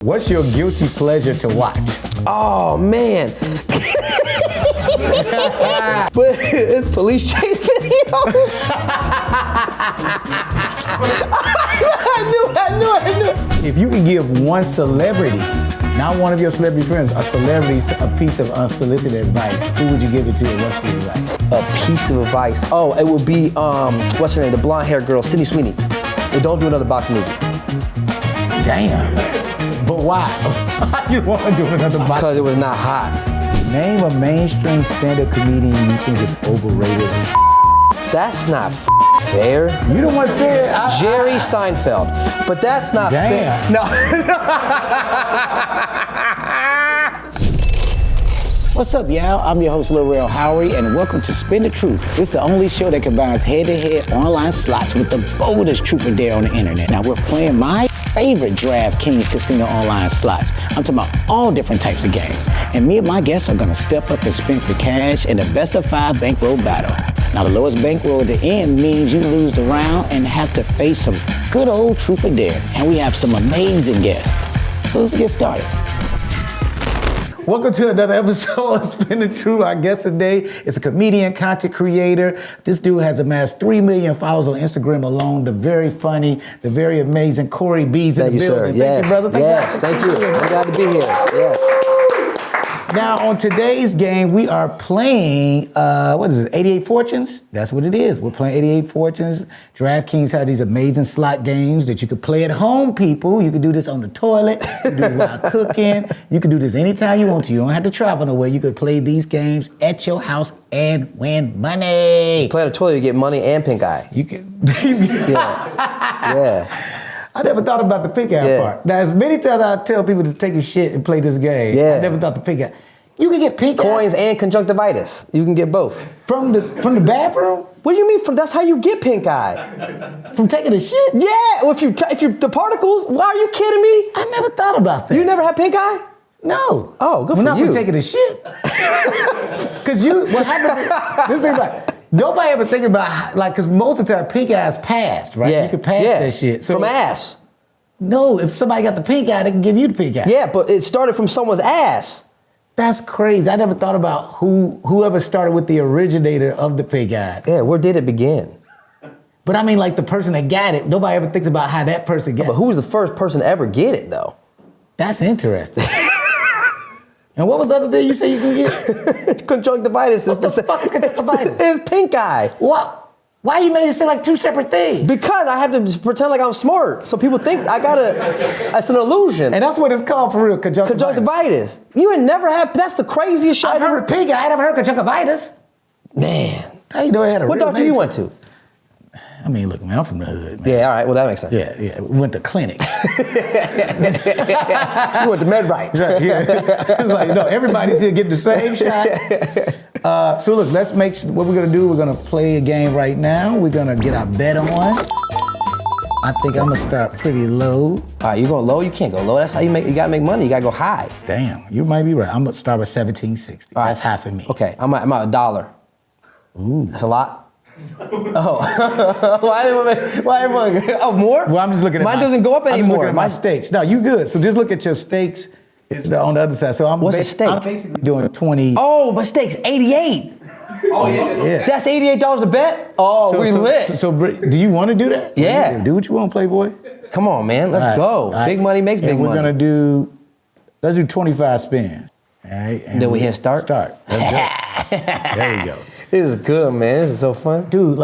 What's your guilty pleasure to watch? Oh, man. But it's police chase videos. I knew. If you could give one celebrity, not one of your celebrity friends, a celebrity, a piece of unsolicited advice, who would you give it to and what's the advice? A piece of advice. Oh, it would be, what's her name? The blonde haired girl, SWEENEY. But don't do another boxing movie. Damn. But why? Why you want to do another boxing? Because it was not hot. Name a mainstream stand-up comedian you think is overrated. That's not fair. You don't want to say it. Jerry Seinfeld. But that's not fair. No. What's up, y'all? I'm your host, Lil Rel Howery, and welcome to Spin the Truth. This is the only show that combines head-to-head online slots with the boldest truth or dare on the internet. Now, we're playing my favorite DraftKings casino online slots. I'm talking about all different types of games. And me and my guests are gonna step up and spin for cash in the best of 5 bankroll battle. Now, the lowest bankroll at the end means you lose the round and have to face some good old truth or dare. And we have some amazing guests. So let's get started. Welcome to another episode of Spin the Truth. Our guest today is a comedian, content creator. This dude has amassed 3 million followers on Instagram alone. The very funny, the very amazing Corey B's in the building. Yes. Thank you, brother. Thank you. I'm glad to be here. Yes. Now, on today's game, we are playing, what is it, 88 Fortunes? That's what it is. We're playing 88 Fortunes. DraftKings have these amazing slot games that you could play at home, people. You can do this on the toilet. You can do this while cooking. You can do this anytime you want to. You don't have to travel nowhere. You could play these games at your house and win money. Play on the toilet, you get money and pink eye. You can. Yeah. I never thought about the pink eye part. Now, as many times I tell people to take a shit and play this game, I never thought the pink eye. You can get pink coins and conjunctivitis. You can get both. From the bathroom? What do you mean? That's how you get pink eye. From taking a shit? Yeah. Well, if you the particles. Why are you kidding me? I never thought about that. You never had pink eye? No. Oh, good for you. Not from taking a shit. Because what happens? This thing's like. Nobody ever think about, because most of the time, pink eye's passed, right? Yeah. You can pass that shit. So, from ass. No, if somebody got the pink eye, they can give you the pink eye. Yeah, but it started from someone's ass. That's crazy. I never thought about whoever started with the originator of the pink eye. Yeah, where did it begin? But I mean, like the person that got it, nobody ever thinks about how that person got it. But who was the first person to ever get it, though? That's interesting. And what was the other thing you said you can get? Conjunctivitis. What the fuck is conjunctivitis? It's pink eye. What? Why you made it seem like two separate things? Because I have to pretend like I'm smart. So people think it's an illusion. And that's what it's called for real, conjunctivitis. You ain't never had, that's the craziest shit I've heard pink eye, I never heard conjunctivitis. Man. How you know it had a what real doctor you went to? I mean, look, man, I'm from the hood, man. Yeah, all right, well, that makes sense. Yeah, we went to clinics. You went to MedRite. Right, yeah. It's like, everybody's here getting the same shot. So look, let's what we're gonna do, we're gonna play a game right now. We're gonna get our bet on. I think I'm gonna start pretty low. All right, you going low? You can't go low. That's how you gotta make money. You gotta go high. Damn, you might be right. I'm gonna start with $17.60. Right. That's half of me. Okay, I'm at $1. Ooh. That's a lot? Oh. Why everyone? Oh, more? Well, I'm just looking at mine doesn't go up anymore. I'm looking at my stakes. No, you good. So just look at your stakes. It's on the other side. So what's the stake? I'm basically doing 20. Oh, my stake's 88. Oh, yeah. That's $88 a bet? Oh, we lit. So do you want to do that? Yeah. Do what you want, Playboy. Come on, man. Let's go. Right. Big money makes big money. We're going to let's do 25 spins. All right. And then we hit start? Start. Let's go. There we go. This is good, man. This is so fun. Dude,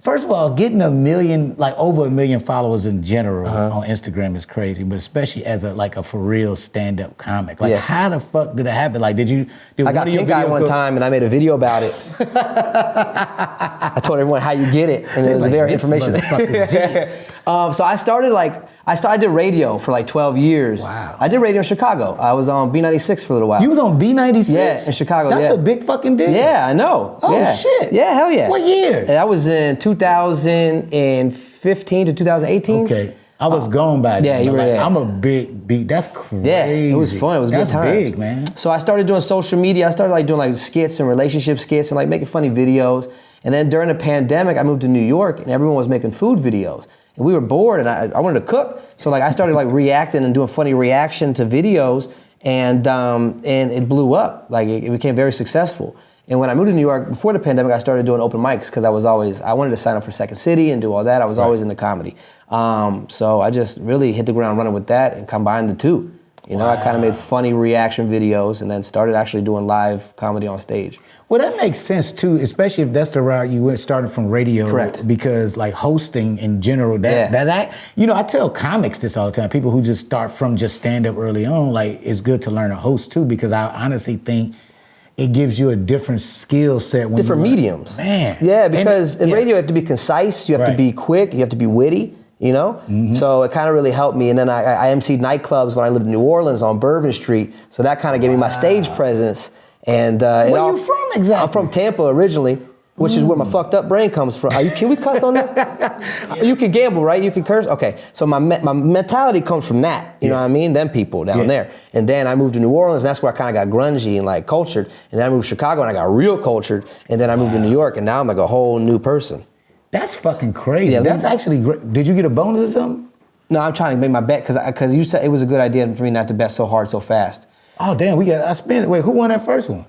first of all, getting over 1 million followers in general on Instagram is crazy, but especially as a for real stand-up comic. How the fuck did it happen? I got pink eye one time and I made a video about it. I told everyone how you get it, and it was very informational. So I did radio for 12 years. Wow. I did radio in Chicago. I was on B96 for a little while. You was on B96? Yeah, in Chicago. That's a big fucking deal. Yeah, I know. Oh, shit. Yeah, hell yeah. What year? That was in 2015 to 2018. Okay. I was gone by then. Yeah, you were. I'm a big beat. That's crazy. Yeah, it was fun. It was good times. That's big, man. So I started doing social media. I started doing skits and relationship skits and making funny videos. And then during the pandemic, I moved to New York and everyone was making food videos. and we were bored, and I wanted to cook. So like I started like reacting and doing funny reaction to videos, and it blew up. Like it became very successful. And when I moved to New York before the pandemic, I started doing open mics because I wanted to sign up for Second City and do all that. I was always into comedy. So I just really hit the ground running with that and combined the two. You know, I kind of made funny reaction videos and then started actually doing live comedy on stage. Well, that makes sense too, especially if that's the route you went, starting from radio. Correct. Because like hosting in general, that you know, I tell comics this all the time. People who just start from just stand up early on, like it's good to learn to host too, because I honestly think it gives you a different skill set. Different mediums. Man. Yeah, because in radio you have to be concise, you have to be quick, you have to be witty. You know? Mm-hmm. So it kind of really helped me. And then I emceed nightclubs when I lived in New Orleans on Bourbon Street. So that kind of gave me my stage presence. And where you from exactly? I'm from Tampa originally, which is where my fucked up brain comes from. Can we cuss on this? You can gamble, right? You can curse? Okay. So my mentality comes from that. You know what I mean? Them people down there. And then I moved to New Orleans, and that's where I kind of got grungy and like cultured. And then I moved to Chicago, and I got real cultured. And then I moved to New York, and now I'm like a whole new person. That's fucking crazy. Yeah, that's actually great. Did you get a bonus or something? No, I'm trying to make my bet because you said it was a good idea for me not to bet so hard so fast. Oh damn, I spent it. Wait, who won that first one?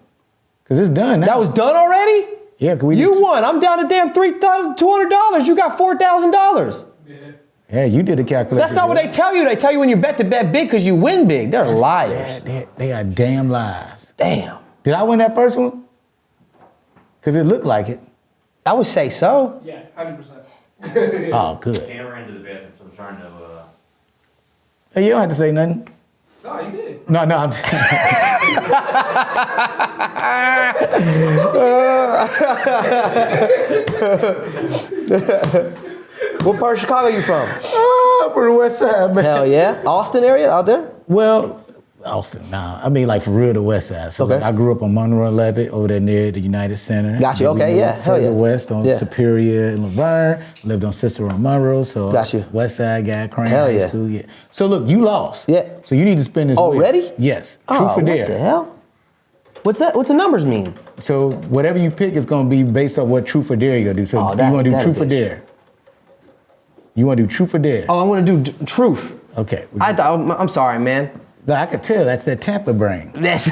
Because it's done now. That was done already? Yeah, you won. I'm down to damn $3,200. You got $4,000. Yeah, you did a calculation. That's not what they tell you. They tell you when you bet to bet big because you win big. They're liars. They are damn lies. Damn. Did I win that first one? Because it looked like it. I would say so. Yeah, 100%. Oh, good. I ran to the bathroom, so I'm trying to. Hey, you don't have to say nothing. No, you did. No, I'm What part of Chicago are you from? I'm from the west side, man. Hell yeah. Austin area out there? Well, Austin, nah. I mean, like for real, the west side. So like, I grew up on Monroe 11, over there near the United Center. Got you. Okay, yeah. Hell Further yeah. west on Superior and Laverne. Lived on Cicero and Monroe. So got you. West side guy, Crane Hell High School. Yeah. So look, you lost. Yeah. So you need to spend this. Already? Yes. Truth or dare. What the hell? What's that? What's the numbers mean? So whatever you pick is going to be based on what truth or dare you're going to do. So you want to do truth or dare? You want to do truth or dare? Oh, I want to do truth. Okay. I'm sorry, man. No, I could tell. That's that Tampa brain. That's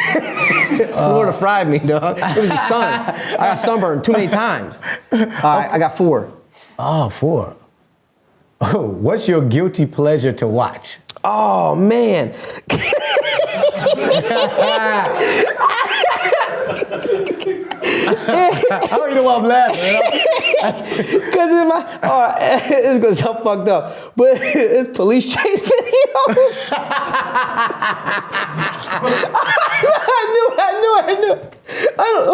Florida fried me, dog. It was the sun. I got sunburned too many times. All right, I got 4. Oh, 4. Oh, what's your guilty pleasure to watch? Oh, man. I don't even know why I'm laughing. Because it's gonna sound fucked up, but it's police chase videos. I knew.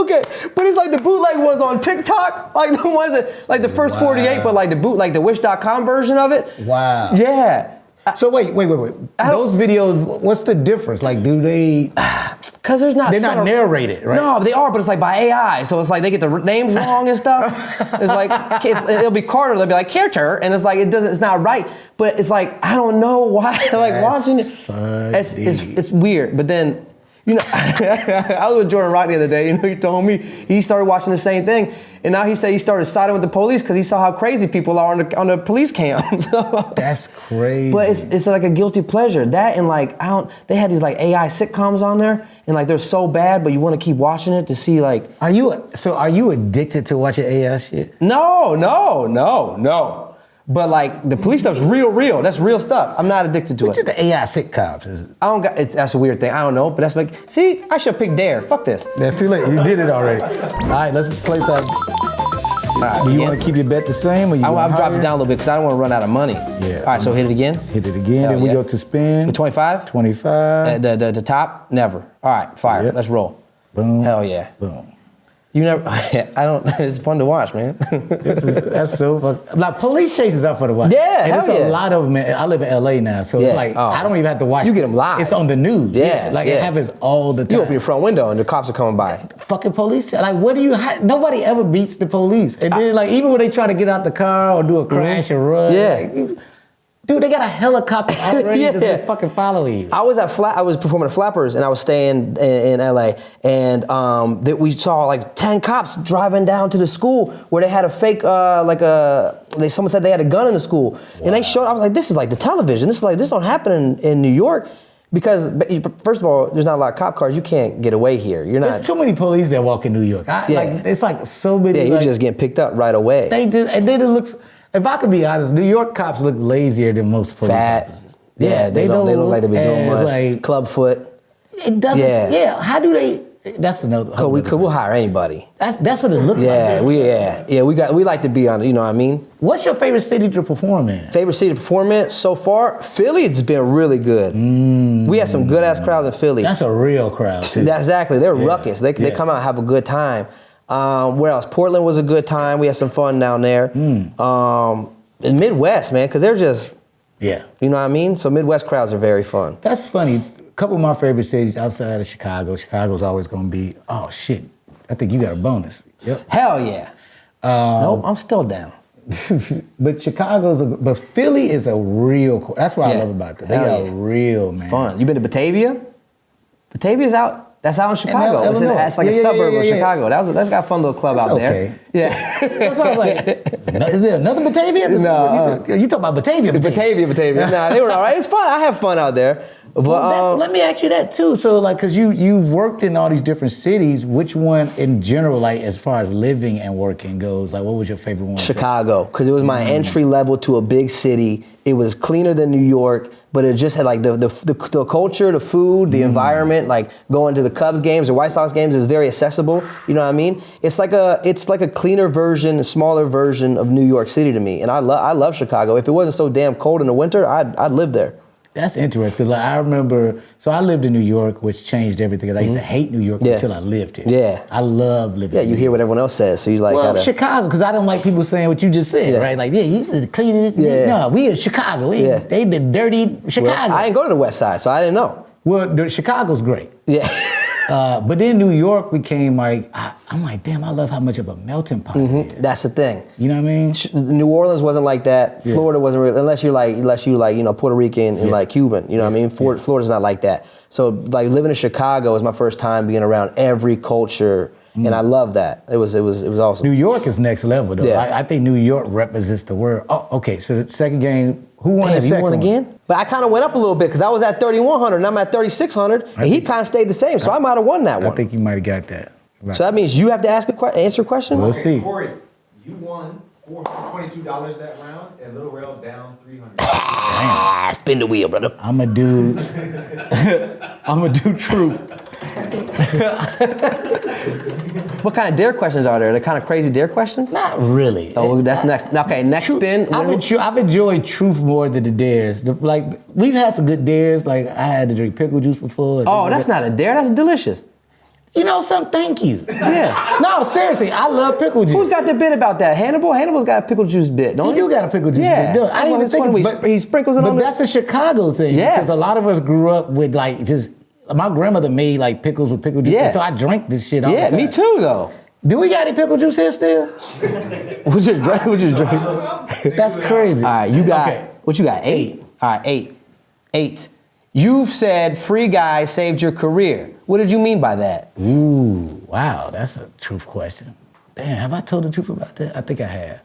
Okay, but it's like the bootleg ones on TikTok, like the ones that, like the first 48, but like the like the Wish.com version of it. Wow. Yeah. So wait. Those videos, what's the difference? Like, do they? Because they're not narrated, right? No, they are, but it's like by AI. So it's like they get the names wrong and stuff. It's like it'll be Carter. They'll be like Carter, and it's like it's not right. But it's like I don't know why. Like watching it, it's weird. But then you know, I was with Jordan Rock the other day. You know, he told me he started watching the same thing, and now he said he started siding with the police because he saw how crazy people are on the police cams. That's crazy. But it's like a guilty pleasure. That and like they had these like AI sitcoms on there. And like they're so bad, but you want to keep watching it to see like. Are you addicted to watching AI shit? No. But like the police stuff's real. That's real stuff. I'm not addicted to it. What's the AI sitcoms? That's a weird thing. I don't know, but that's like, see, I should pick Dare. Fuck this. That's too late. You did it already. All right, let's play some. Right, do you want to keep your bet the same, or you? I'll drop it down a little bit because I don't want to run out of money. Yeah. All right, so hit it again. Then we go to spin. With 25. 25. The top, never. All right, fire. Yep. Let's roll. Boom. Hell yeah. Boom. You never. I don't. It's fun to watch, man. That's so fucking. Like police chases are for the watch. Yeah, and hell it's yeah. a lot of them. I live in LA now, so it's like I don't even have to watch. You get them live. It's on the news. Yeah, it happens all the time. You open your front window and the cops are coming by. Fucking police. Like, what do you? Nobody ever beats the police. And then, like, even when they try to get out the car or do a crash or run. Yeah. Dude, they got a helicopter already Yeah. that's fucking following you. I was performing at Flappers, and I was staying in LA, and we saw like 10 cops driving down to the school where they had a fake someone said they had a gun in the school, and they showed. I was like, this is like the television. This don't happen in New York. Because first of all, there's not a lot of cop cars. You can't get away here. You're not. There's too many police that walk in New York. It's like so many. Yeah, you're just getting picked up right away. And then it looks. If I could be honest, New York cops look lazier than most police officers. Yeah, they don't like to be doing much. Like, Clubfoot. It doesn't. Yeah. How do they? That's another. We'll hire anybody. That's what it looks like. We like to be on. You know what I mean? What's your favorite city to perform in? Favorite city to perform in so far? Philly. It's been really good. We had some good ass crowds in Philly. That's a real crowd. Too. Exactly. They're ruckus. They come out and have a good time. Where else? Portland was a good time. We had some fun down there. In Midwest, man, because they're just. Yeah. You know what I mean? So Midwest crowds are very fun. That's funny. A couple of my favorite cities outside of Chicago. Chicago's always going to be, oh, shit. I think you got a bonus. Yep. Hell yeah. Nope, I'm still down. But but Philly is a real, that's what I love about them. They got real, man. Fun. You been to Batavia? Batavia's out. That's out in Chicago. It's like a suburb of Chicago. That's got a fun little club out there. Yeah. That's why I was like, is there another Batavia? No. You talking about Batavia? Batavia. Nah, they were all right. It's fun. I have fun out there. But let me ask you that too. So like, cause you've worked in all these different cities. Which one in general, like as far as living and working goes, like what was your favorite one? Chicago, because it was my entry level to a big city. It was cleaner than New York, but it just had like the culture, the food, the environment. Like going to the Cubs games or White Sox games is very accessible. You know what I mean? It's like a cleaner version, a smaller version of New York City to me. And I love Chicago. If it wasn't so damn cold in the winter, I'd live there. That's interesting, because like, I remember, so I lived in New York, which changed everything. I used to hate New York until I lived here. Yeah. I love living here. Yeah, you hear what everyone else says, so you like Well, Chicago, because I don't like people saying what you just said, right? Like, he's the cleanest. Yeah. No, we in Chicago. They the dirty Chicago. Well, I didn't go to the West Side, so I didn't know. Well, Chicago's great. Yeah. But then New York became like, I'm like, damn, I love how much of a melting pot it is. That's the thing. You know what I mean? New Orleans wasn't like that. Florida wasn't really, unless you Puerto Rican and like Cuban. You know what I mean? Florida's not like that. So like living in Chicago was my first time being around every culture, and I love that. It was awesome. New York is next level though. Yeah. I think New York represents the word. Oh, okay. So the second game, who won the second you won again? But I kind of went up a little bit because I was at 3,100 and I'm at 3,600, and he kind of stayed the same. So I might have won that one. I think you might have got that. Right. So that means you have to answer a question? We'll see. Corey, you won $422 that round, and Little Rail down $300. Spin the wheel, brother. I'm a dude. I'm a dude. Truth. What kind of dare questions are there? The kind of crazy dare questions? Not really. Oh, that's next. Okay, next spin. I've enjoyed truth more than the dares. Like we've had some good dares. Like I had to drink pickle juice before. Oh, that's not a dare. That's delicious. You know something? Thank you. Yeah. No, seriously, I love pickle juice. Who's got the bit about that? Hannibal? Hannibal's got a pickle juice bit, don't he? He do got a pickle juice yeah. bit. I didn't even think he sprinkles it on. But that's a Chicago thing. Yeah. Because a lot of us grew up with like just. My grandmother made like pickles with pickle juice. Yeah. So I drank this shit all the time. Yeah, me too though. Do we got any pickle juice here still? We just drink. That's crazy. All right, you got what you got? 8. All right, 8. You've said free guy saved your career. What did you mean by that? Ooh, wow, that's a truth question. Damn, have I told the truth about that? I think I have.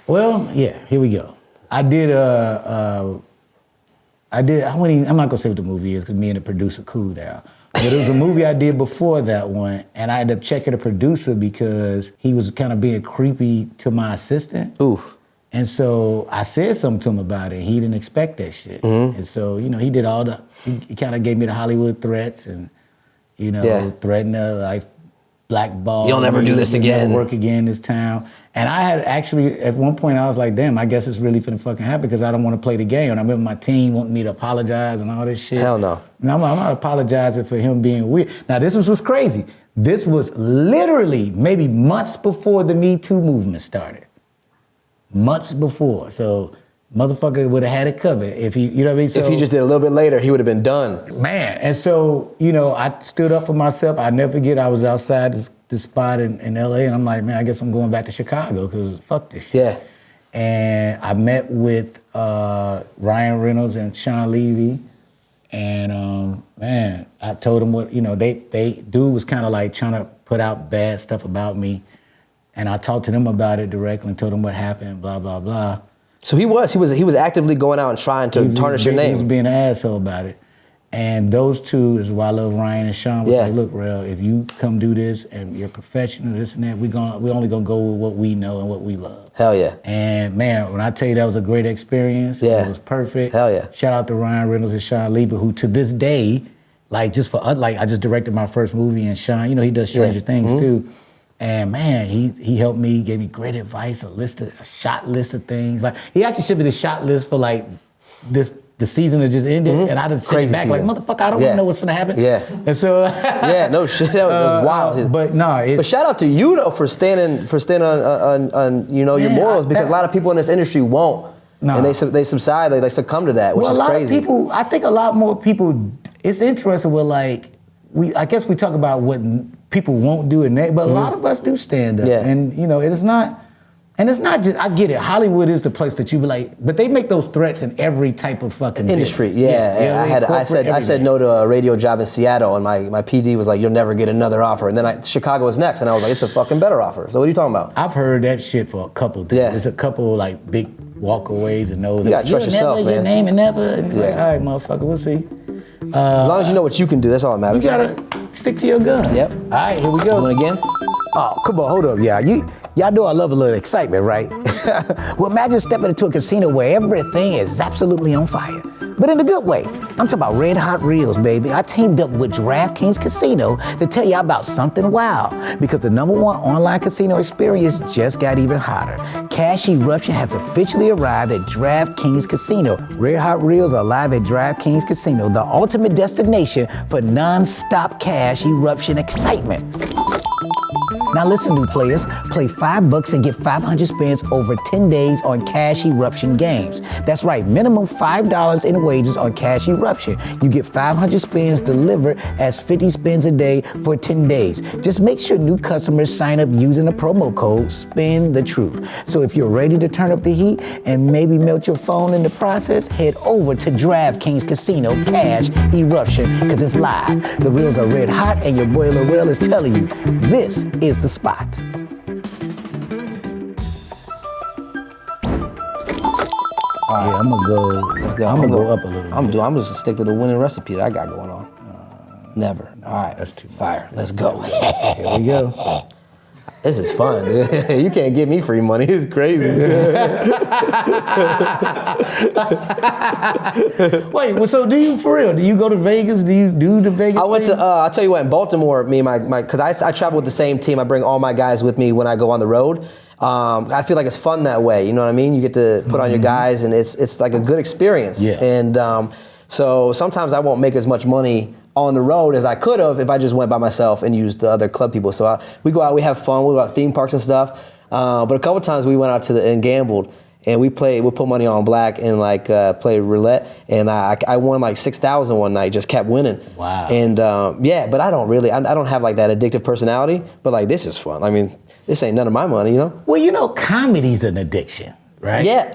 Well, yeah, here we go. I'm not gonna say what the movie is because me and the producer cooled down. But it was a movie I did before that one, and I ended up checking the producer because he was kind of being creepy to my assistant. Oof. And so I said something to him about it. He didn't expect that shit. Mm-hmm. And so, he did he kind of gave me the Hollywood threats and, threatened to like blackball. You'll never do this again. Never work again in this town. And I had actually, at one point I was like, damn, I guess it's really finna fucking happen because I don't want to play the game. And I remember my team wanting me to apologize and all this shit. Hell no. And I'm not apologizing for him being weird. Now this was crazy. This was literally maybe months before the Me Too movement started. Months before. So motherfucker would have had it covered if he, you know what I mean? So, if he just did a little bit later, he would have been done. Man, and so, I stood up for myself. I never forget, I was outside this spot in LA, and I'm like, man, I guess I'm going back to Chicago because fuck this shit. Yeah. And I met with Ryan Reynolds and Sean Levy. And man, I told them what, dude was kind of like trying to put out bad stuff about me. And I talked to them about it directly and told them what happened, blah, blah, blah. So he was actively going out and trying to tarnish your name. He was being an asshole about it. And those two is why I love Ryan and Sean. Was like, look, Rel, if you come do this and you're professional, this and that, we only gonna go with what we know and what we love. Hell yeah. And man, when I tell you that was a great experience, it was perfect. Hell yeah. Shout out to Ryan Reynolds and Sean Lieber, who to this day, I just directed my first movie, and Sean, he does Stranger Things too. And man, he helped me, gave me great advice, a shot list of things. Like he actually sent me the shot list for like the season that just ended, and I just sent back like, motherfucker, I don't want to know what's gonna happen. Yeah. And so no shit, that was wild. But shout out to you though for standing on your morals, because a lot of people in this industry won't. No. And they subside, they succumb to that, which is crazy. Of people, I think a lot more people, it's interesting with I guess we talk about what people won't do, but a lot of us do stand up. Yeah. And it's not just, I get it, Hollywood is the place that you be like, but they make those threats in every type of fucking industry. business. I said no to a radio job in Seattle, and my PD was like, you'll never get another offer. And then Chicago was next, and I was like, it's a fucking better offer. So what are you talking about? I've heard that shit for a couple of things. There's a couple like big walkaways and those. You gotta trust yourself, man. Your name and never. And like, all right, motherfucker, we'll see. As long as you know what you can do, that's all that matters. You gotta stick to your guns. Yep. All right, here we go. Doing again? Oh, come on, hold up, y'all. Y'all know I love a little excitement, right? Well, imagine stepping into a casino where everything is absolutely on fire. But in a good way. I'm talking about red hot reels, baby. I teamed up with DraftKings Casino to tell you about something wild, because the #1 online casino experience just got even hotter. Cash Eruption has officially arrived at DraftKings Casino. Red hot reels are live at DraftKings Casino, the ultimate destination for non-stop cash eruption excitement. Now listen, new players, play $5 and get 500 spins over 10 days on Cash Eruption games. That's right, minimum $5 in wages on Cash Eruption. You get 500 spins delivered as 50 spins a day for 10 days. Just make sure new customers sign up using the promo code Spin the Truth. So if you're ready to turn up the heat and maybe melt your phone in the process, head over to DraftKings Casino Cash Eruption, because it's live. The reels are red hot, and your boy Lil Rel is telling you, this is the spot. Yeah, I'm gonna go. Let's go. I'm gonna go up a little bit. I'm just gonna stick to the winning recipe that I got going on. Never. All right, that's too much. Fire. Let's go. Here we go. This is fun, dude. You can't give me free money. It's crazy. Wait, well, so do you, for real? Do you go to Vegas? Do you do the Vegas I went thing? to, I'll tell you what, in Baltimore, me and because I travel with the same team. I bring all my guys with me when I go on the road. I feel like it's fun that way. You know what I mean? You get to put on your guys, and it's like a good experience. Yeah. And so sometimes I won't make as much money on the road as I could have if I just went by myself and used the other club people. So we go out, we have fun, we go out to theme parks and stuff. But a couple times we went out and gambled, and we put money on black and play roulette, and I won like 6,000 one night, just kept winning. Wow. And but I don't have like that addictive personality, but like this is fun. I mean, this ain't none of my money, you know? Well, comedy's an addiction, right? Yeah,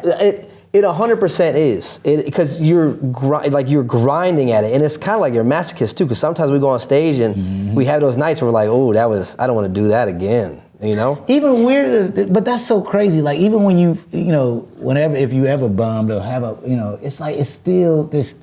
it 100% is, because you're grinding at it, and it's kind of like you're a masochist too. Because sometimes we go on stage and we have those nights where we're like, oh, I don't want to do that again, you know. Even weirder, but that's so crazy. Like even when if you ever bombed or have it's like it's still this.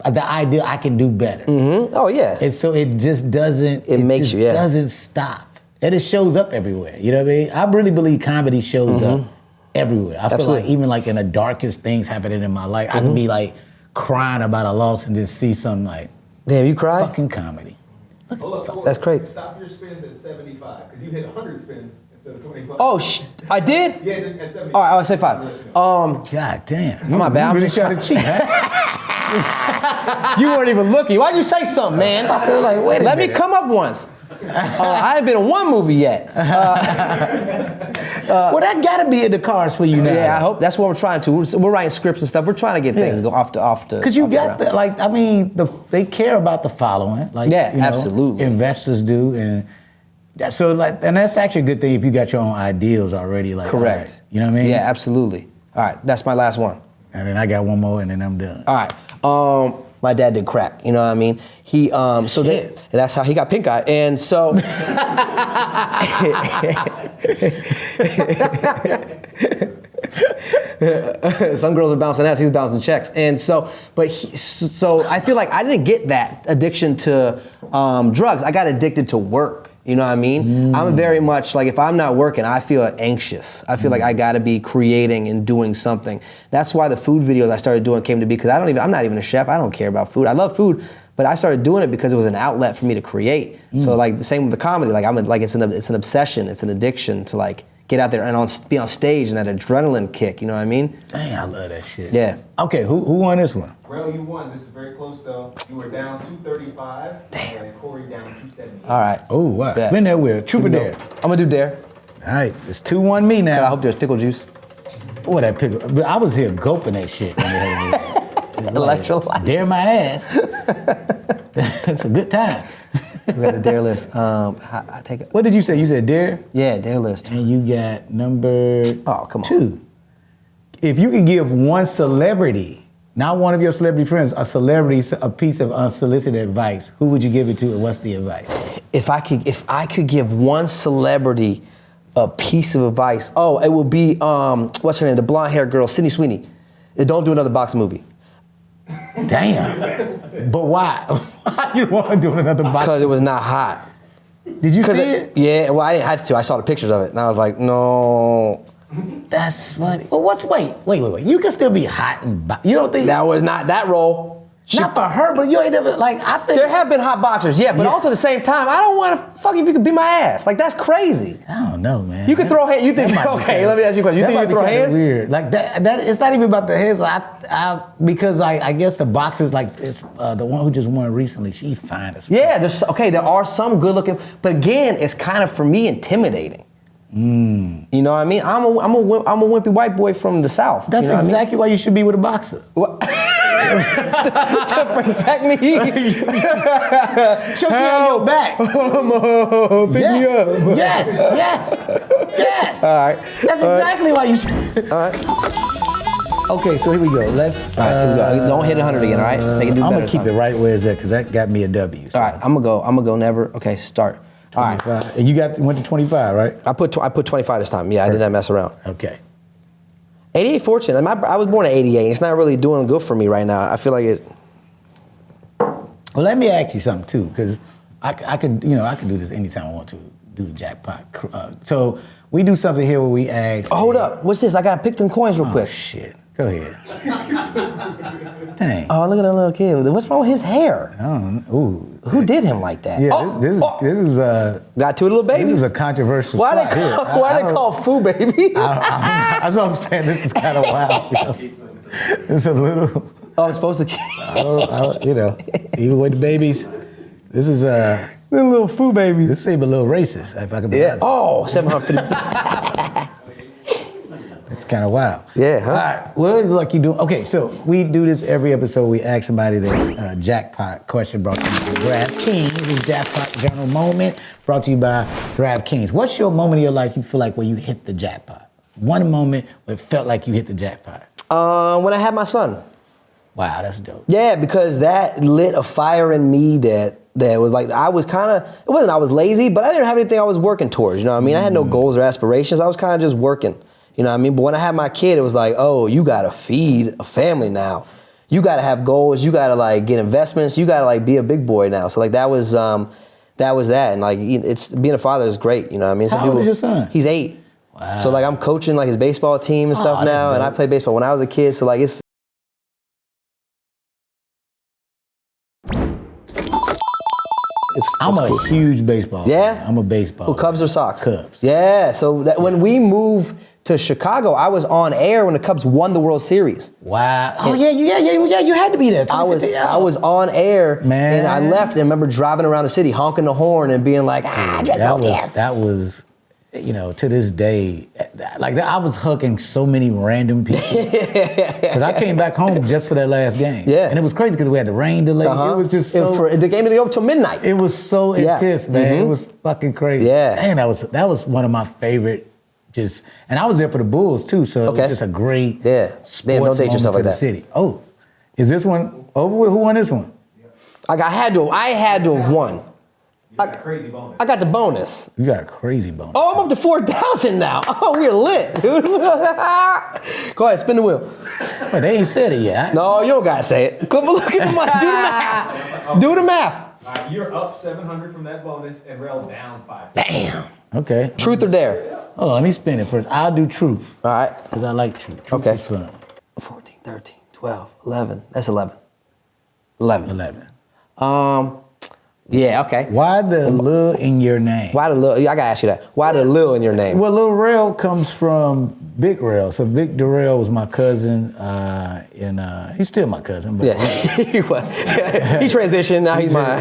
The idea I can do better. Mm-hmm. Oh yeah. And so it just doesn't. It doesn't stop, and it shows up everywhere. You know what I mean? I really believe comedy shows up everywhere. I feel like even like in the darkest things happening in my life, I can be like crying about a loss and just see something like, damn, you cried? Fucking comedy. That's crazy. Stop your spins at 75, because you hit 100 spins instead of 25. Oh, I did? Yeah, just at 75. All right, I'll say 5. God damn. My bad. You really trying to cheat, huh? You weren't even looking. Why'd you say something, man? I feel like, wait a Let minute. me come up once. I haven't been in one movie yet. Well, that gotta be in the cards for you now. Yeah, I hope that's what we're trying to. We're writing scripts and stuff. We're trying to get things go off the. Because you got they care about the following. Like, absolutely. Investors do, and So like, and that's actually a good thing if you got your own ideals already. Like, Correct. right, you know what I mean? Yeah, absolutely. All right, that's my last one. And then I got one more, and then I'm done. All right. My dad did crack. You know what I mean? He that's how he got pink eye. And so some girls are bouncing ass. He was bouncing checks. And so, so I feel like I didn't get that addiction to drugs. I got addicted to work. You know what I mean? I'm very much like, if I'm not working, I feel anxious. I feel like I gotta be creating and doing something. That's why the food videos I started doing came to be, because I'm not even a chef. I don't care about food. I love food, but I started doing it because it was an outlet for me to create. So like the same with the comedy, like it's an obsession, it's an addiction to like get out there and be on stage and that adrenaline kick, you know what I mean? Dang, I love that shit. Yeah. Okay, who won this one? Well, you won. This is very close though. You were down 235. Damn. And Corey down 270. All right. Oh, wow. Bet. Spin that wheel. Truth or dare? I'm gonna do dare. All right, it's 2-1 me now. I hope there's pickle juice. Oh, that pickle. But I was here gulping that shit. Electrolytes. Dare my ass. It's a good time. We got a dare list. I take it. What did you say? You said dare? Yeah, dare list. And you got number 2. Come on. If you could give one celebrity, not one of your celebrity friends, a celebrity, a piece of unsolicited advice, who would you give it to, and what's the advice? If I could give one celebrity a piece of advice, it would be what's her name? The blonde-haired girl, Sweeney. Don't do another boxing movie. Damn. But why? Why you want to do another boxing? Because it was not hot. Did you see it? Yeah, well, I didn't have to. I saw the pictures of it, and I was like, no. That's funny. Well, wait. You can still be hot and you don't think That was not that role. Not for her, but you ain't never I think there have been hot boxers, yeah, but also at the same time, I don't want to fucking if you could beat my ass. Like that's crazy. I don't know, man. You can throw hands. You think okay? Let me ask you a question. You think you can throw hands? Weird. Like that. It's not even about the hands. Because I guess the boxers like it's the one who just won recently. She's fine as fuck. Yeah. There are some good looking, but again, it's kind of for me intimidating. You know what I mean? I'm a wimpy white boy from the South. That's exactly why you should be with a boxer. What? to protect me. Choke you on your back. Pick me up. Yes. All right. That's exactly why you should. All right. Okay, so here we go. Let's. All right, here we go. Don't hit 100 again. All right. Make it do I'm better. gonna keep it right where it's at because that got me a W. So. All right. I'm gonna go. Never. Okay. Start. 25. All right. And you went to 25, right? I put 25 this time. Yeah, I did not mess around. Okay. 88 fortune. I was born at 88. It's not really doing good for me right now. I feel like it. Well, let me ask you something too, because I could do this anytime I want to do the jackpot. So we do something here where we ask. Oh, hold up. What's this? I gotta pick them coins real quick. Shit. Go ahead. Dang. Oh, look at that little kid. What's wrong with his hair? Ooh. Who did him like that? Yeah, this is got 2 little babies. This is a controversial. Why they call foo babies? That's what I'm saying. This is kind of wild. It's a little. Oh, I'm supposed to. Even with the babies, this is the little foo babies. This seems a little racist, if I can be honest. Oh, 750. It's kind of wild. Yeah, huh? All right, well, like you do. Okay, so we do this every episode. We ask somebody the jackpot question brought to you by DraftKings. This is Jackpot Journal Moment brought to you by DraftKings. What's your moment of your life you feel like where you hit the jackpot? One moment where it felt like you hit the jackpot. When I had my son. Wow, that's dope. Yeah, because that lit a fire in me that was like, I was lazy, but I didn't have anything I was working towards, you know what I mean? I had no goals or aspirations. I was kind of just working. You know what I mean? But when I had my kid, it was like, oh, you gotta feed a family now. You gotta have goals. You gotta like get investments. You gotta like be a big boy now. So like that was that. And like it's being a father is great. You know what I mean? How old is your son? He's 8. Wow. So like I'm coaching like his baseball team and stuff now, and I played baseball when I was a kid. So like it's. I'm a huge baseball fan. I'm a baseball fan. Cubs or Sox? Cubs. Yeah, so that when we moved to Chicago, I was on air when the Cubs won the World Series. Wow. Oh, yeah, you had to be there. I was on air, man. And I left and remember driving around the city, honking the horn and being like, that was you know, to this day, like I was hugging so many random people. Because I came back home just for that last game. Yeah. And it was crazy because we had the rain delay. It was just so... the game didn't go up till midnight. It was so intense, man. It was fucking crazy. Yeah. Dang, that was one of my favorite and I was there for the Bulls too, so it was just a great sports don't date yourself moment for like the that. city. Oh, is this one over with? Who won this one? Like I had to have won. You got a crazy bonus. I got the bonus. You got a crazy bonus. Oh, I'm up to 4,000 now. Oh, we're lit, dude. Go ahead, spin the wheel. But they ain't said it yet. No, you don't gotta say it. Look at the money. Do the math. Do the math. You're up 700 from that bonus and Rel down 5. Damn. Okay. Truth or dare? Hold on, let me spin it first. I'll do truth. All right. Because I like truth. Truth Okay. is fun. 14, 13, 12, 11. That's 11. 11. 11. Yeah, okay. Why the Lil in your name? Why the Lil? I gotta ask you that. Why the Lil in your name? Well, Lil Rel comes from Big Rel. So Big Darrell was my cousin, and he's still my cousin. But He transitioned. Now he's my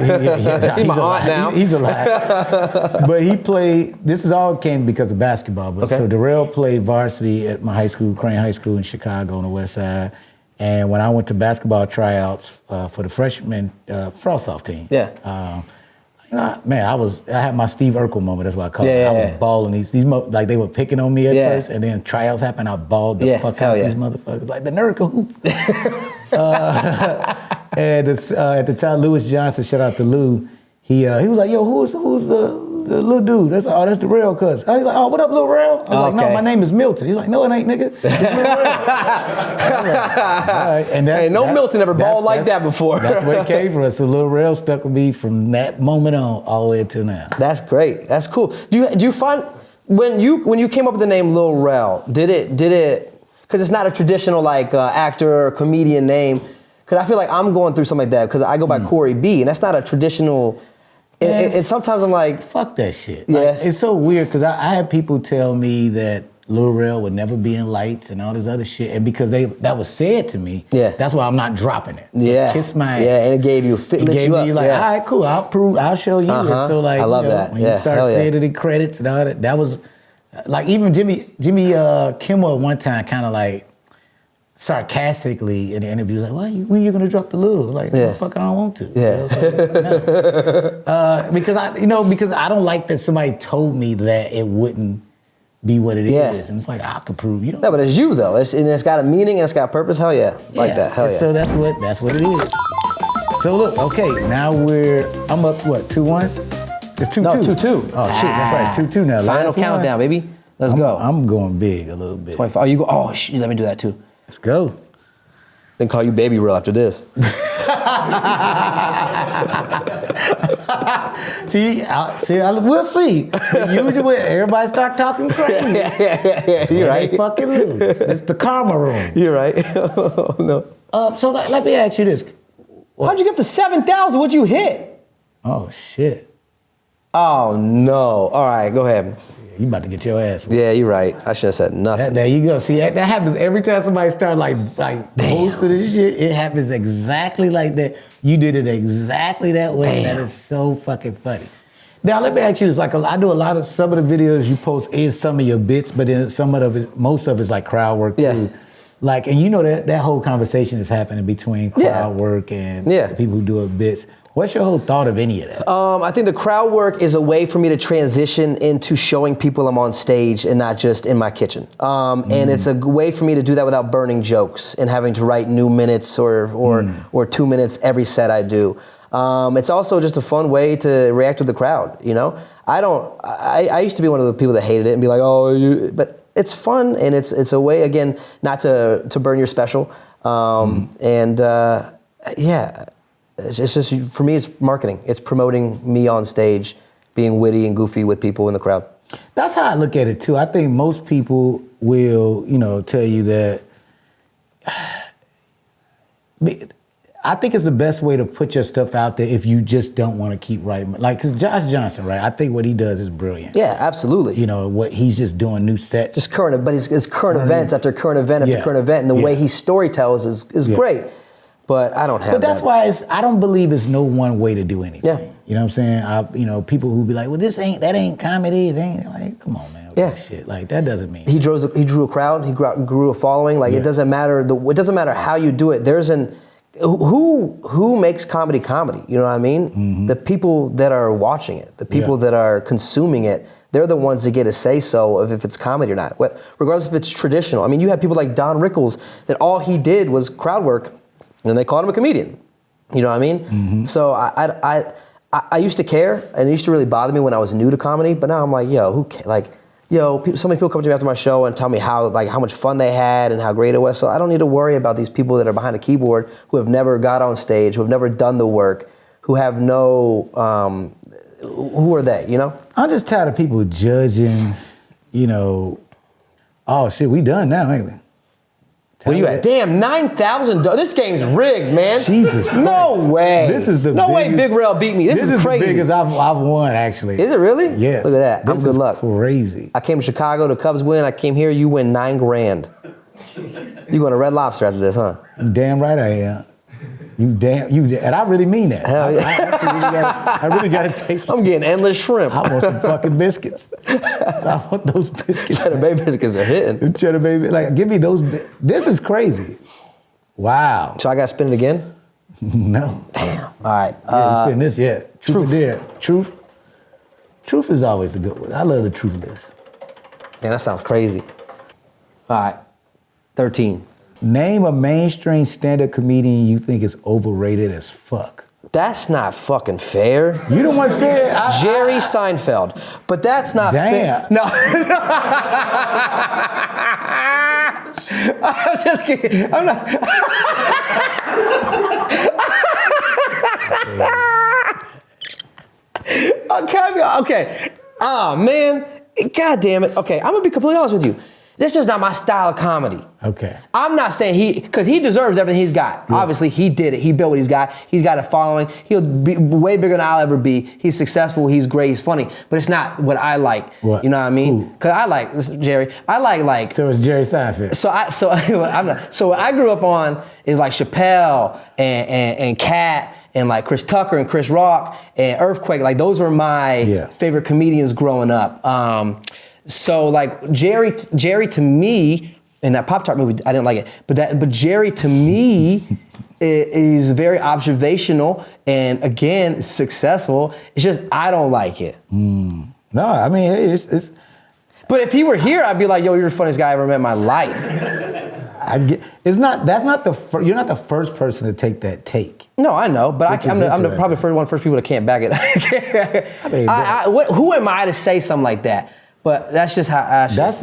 he's my aunt now. He's alive. But he played. This is all came because of basketball. But so Darrell played varsity at my high school, Crane High School in Chicago on the West Side. And when I went to basketball tryouts for the freshman frost-off team, you know, man, I had my Steve Urkel moment. That's what I call it. I was balling these like they were picking on me at first, and then tryouts happened. I balled the fuck out these motherfuckers like the nerd can hoop. And at the time, Lewis Johnson, shout out to Lou. He was like, yo, who's the little dude? That's the real cuz. I was like, oh, what up, Lil Rel? I was like, no, my name is Milton. He's like, no, it ain't, nigga. It's Lil Rel. Right. And Milton ever balled like that before. That's where it came from. So Lil Rel stuck with me from that moment on all the way until now. That's great. That's cool. Do you find when you came up with the name Lil Rel, did it because it's not a traditional like actor or comedian name? Because I feel like I'm going through something like that because I go by Corey B, and that's not a traditional. And sometimes I'm like, fuck that shit. Yeah. Like, it's so weird because I had people tell me that Lil Rel would never be in lights and all this other shit. And because that was said to me, that's why I'm not dropping it. So kiss my ass. Yeah, and it gave you lit you up. You like, all right, cool, I'll show you. And so like, I love that. When you start saying it in credits and all that was, like even Jimmy Kimmel at one time kind of like, sarcastically in the interview, like, when you gonna drop the Lil? Like, fuck, I don't want to. Yeah. Because I don't like that somebody told me that it wouldn't be what it is, and it's like I could prove you. No, but it's you though. It's got a meaning and it's got a purpose. Hell yeah, like that. Hell yeah. So that's what it is. So look, okay, now I'm up 2-1. It's 2-2. No, 2-2. Oh shit, that's right. It's 2-2 now. Final countdown, baby. Let's go. I'm going big a little bit. 25. Oh, you go. Oh shit, let me do that too. Let's go. Then call you Baby Rel after this. We'll see. Usually, everybody start talking crazy. Yeah, you're right. They fucking lose. It's the karma room. You're right. Oh, no. So let me ask you this. How'd you get up to 7,000? What'd you hit? Oh, shit. Oh, no. All right, go ahead. You about to get your ass. Yeah, you're right. I should have said nothing. There you go. See, that happens every time somebody starts like posting this shit. It happens exactly like that. You did it exactly that way. Damn. That is so fucking funny. Now let me ask you this: like I do some of the videos you post is some of your bits, but then most of it's like crowd work too. Like, and you know that whole conversation is happening between crowd work and people who do bits. What's your whole thought of any of that? I think the crowd work is a way for me to transition into showing people I'm on stage and not just in my kitchen. And it's a way for me to do that without burning jokes and having to write new minutes or 2 minutes every set I do. It's also just a fun way to react with the crowd, you know? I used to be one of the people that hated it and be like, but it's fun and it's a way, again, not to burn your special. It's just, for me, it's marketing. It's promoting me on stage, being witty and goofy with people in the crowd. That's how I look at it too. I think most people will, tell you that. I think it's the best way to put your stuff out there if you just don't want to keep writing. Like, because Josh Johnson, right? I think what he does is brilliant. Yeah, absolutely. What he's just doing new sets. Just current, but it's current events after current event after current event, and the way he storytells is great. But I don't have that. But that's why I don't believe it's no one way to do anything. Yeah. You know what I'm saying? People who be like, well, that ain't comedy. It ain't, like, come on, man. Yeah. That shit. Like, that doesn't mean. He drew a crowd. He grew a following. Like, it doesn't matter. It doesn't matter how you do it. There's who makes comedy? You know what I mean? Mm-hmm. The people that are watching it, the people that are consuming it, they're the ones that get a say so of if it's comedy or not. Regardless if it's traditional. I mean, you have people like Don Rickles that all he did was crowd work, and they called him a comedian. You know what I mean? Mm-hmm. So I used to care, and it used to really bother me when I was new to comedy. But now I'm like, yo, who cares? Like, so many people come to me after my show and tell me how much fun they had and how great it was. So I don't need to worry about these people that are behind a keyboard who have never got on stage, who have never done the work, who have no. Who are they? You know? I'm just tired of people judging. Oh shit, we done now, ain't we? Where you at? Damn, $9,000. This game's rigged, man. Jesus Christ. No way. This is the no biggest, way Big Rail beat me. This is crazy. The biggest I've won, actually. Is it really? Yes. Look at that. I'm good luck. Crazy. I came to Chicago, the Cubs win. I came here, you win $9,000. You going to Red Lobster after this, huh? Damn right I am. And I really mean that. Hell yeah. I really got to taste. I'm getting endless shrimp. I want some fucking biscuits. I want those biscuits. Cheddar Bay biscuits are hitting. Cheddar Bay, like, give me those. This is crazy. Wow. So I got to spin it again? No. Damn. All right. Spin this, yeah. Truth or dare. Truth. Truth is always the good one. I love the truth list. Man, that sounds crazy. All right. 13. Name a mainstream stand-up comedian you think is overrated as fuck. That's not fucking fair. You don't want to say it. Jerry Seinfeld. But that's not fair. No. I'm just kidding. I'm not. Okay. Oh, man. God damn it. Okay, I'm going to be completely honest with you. This is not my style of comedy. Okay. I'm not saying because he deserves everything he's got. Yeah. Obviously, he did it. He built what he's got. He's got a following. He'll be way bigger than I'll ever be. He's successful. He's great. He's funny. But it's not what I like. What? You know what I mean? Because I like Jerry. I like. So it's Jerry Seinfeld. So what I grew up on is like Chappelle and Cat and like Chris Tucker and Chris Rock and Earthquake. Like those were my favorite comedians growing up. So like Jerry to me, in that Pop-Tart movie, I didn't like it, but Jerry to me is very observational and again successful. It's just I don't like it. No, I mean hey, it's. But if he were here, I'd be like, yo, you're the funniest guy I ever met in my life. You're not the first person to take that take. No, I know, but I'm probably one of the first people that can't back it. Who am I to say something like that? But that's just how. That's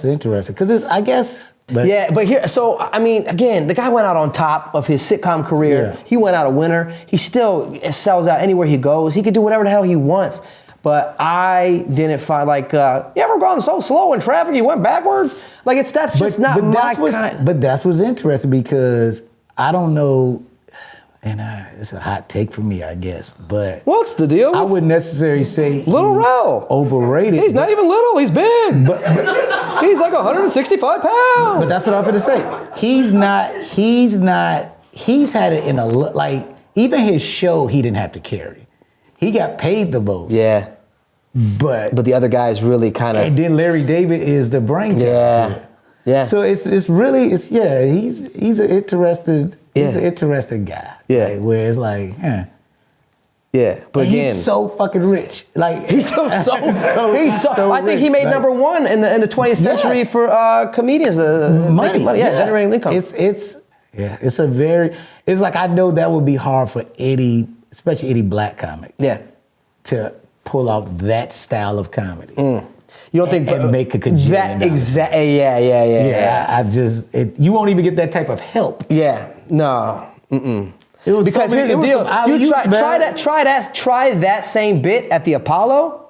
interesting because I guess. But here, so I mean, again, the guy went out on top of his sitcom career. Yeah. He went out a winner. He still sells out anywhere he goes. He could do whatever the hell he wants. But I didn't find you ever gone so slow in traffic you went backwards? Like that's just not my kind. But that's what's interesting because I don't know. And it's a hot take for me, I guess. But what's the deal? I wouldn't necessarily say Little Rel overrated. He's not even little. He's big. But he's like 165 pounds. But that's what I'm going to say. He's not. He's had it in even his show he didn't have to carry. He got paid the most. Yeah. But the other guys really kind of. And then Larry David is the brain. Yeah. So he's an interesting guy. Yeah. Like, where it's like, Yeah, but and again, he's so fucking rich. Like he's so I think he made number one in the 20th century for comedians. Money. Generating income. It's like I know that would be hard for especially any black comic. Yeah. To pull off that style of comedy. You don't think and make a congenial you won't even get that type of help. Yeah. No. Because here's the deal. You try that same bit at the Apollo.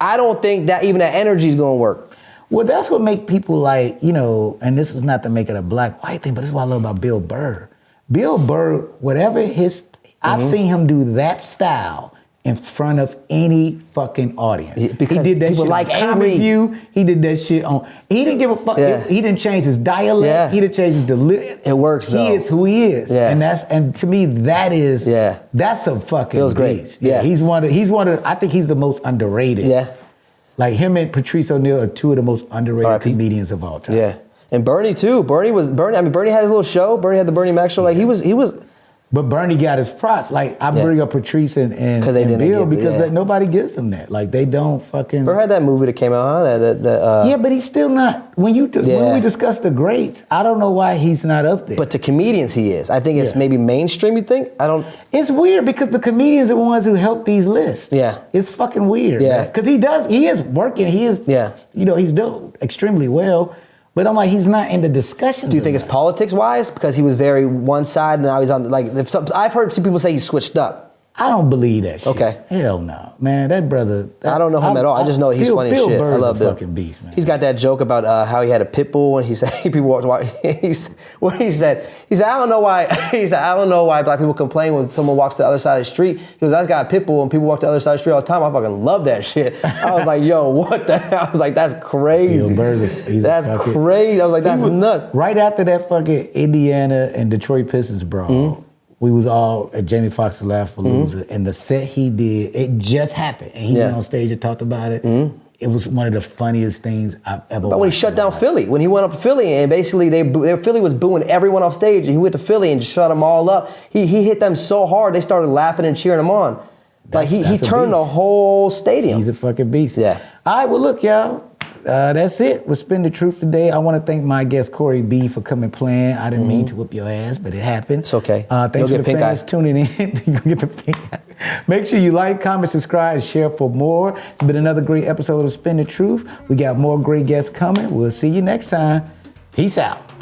I don't think that even that energy is going to work. Well, that's what make people and this is not to make it a black-white thing, but this is what I love about Bill Burr. Bill Burr, whatever I've seen him do that style in front of any fucking audience. Because he did that people shit like on angry. Comic View. He did that shit on. He didn't give a fuck. Yeah. He didn't change his dialect. Yeah. He didn't change his delivery. It works though. He is who he is. Yeah. And to me that is that's a fucking Feels great. beast. Yeah. He's one of I think he's the most underrated. Yeah. Like him and Patrice O'Neal are two of the most underrated R.I.P. comedians of all time. Yeah. And Bernie too. Bernie had his little show. Bernie had the Bernie Mac show. Like he was. But Bernie got his props. Like I bring up Patrice and Bill because nobody gives them that. Like they don't fucking. Bernie had that movie that came out, huh? Yeah, but he's still not. When we discuss the greats, I don't know why he's not up there. But to comedians, he is. I think it's maybe mainstream. You think? I don't. It's weird because the comedians are the ones who help these lists. Yeah, it's fucking weird. Yeah, because he is working. He is. Yeah, he's doing extremely well. But I'm like, he's not in the discussion. Do you think it's politics-wise? Because he was very one side, and now he's on, like, I've heard some people say he switched up. I don't believe that shit. Okay. Hell no. Man, that brother. I don't know him at all. I just know he's funny as shit. Bird's I love Bill. Fucking beast, man. He's got that joke about how he had a pit bull, and he said people walked. He said I don't know why. He said I don't know why black people complain when someone walks to the other side of the street. He goes, I got a pit bull, and people walk to the other side of the street all the time. I fucking love that shit. I was like, yo, what the hell? I was like, that's crazy. That's crazy. I was like, that's nuts. Right after that fucking Indiana and Detroit Pistons brawl. We was all at Jamie Foxx's Laugh-A-Loozah, and the set he did, it just happened. And he went on stage and talked about it. It was one of the funniest things I've ever watched. But when he shut down Philly, when he went up to Philly, and basically Philly was booing everyone off stage, and he went to Philly and just shut them all up. He hit them so hard, they started laughing and cheering him on. Like he turned the whole stadium. He's a fucking beast. Yeah. All right, well look, y'all. That's it. We'll spin the truth today. I want to thank my guest Corey B for coming playing. I didn't mean to whip your ass, but it happened. It's okay. Thanks for the fans tuning in. You'll get the pink eye. Make sure you like, comment, subscribe, and share for more. It's been another great episode of Spin the Truth. We got more great guests coming. We'll see you next time. Peace out.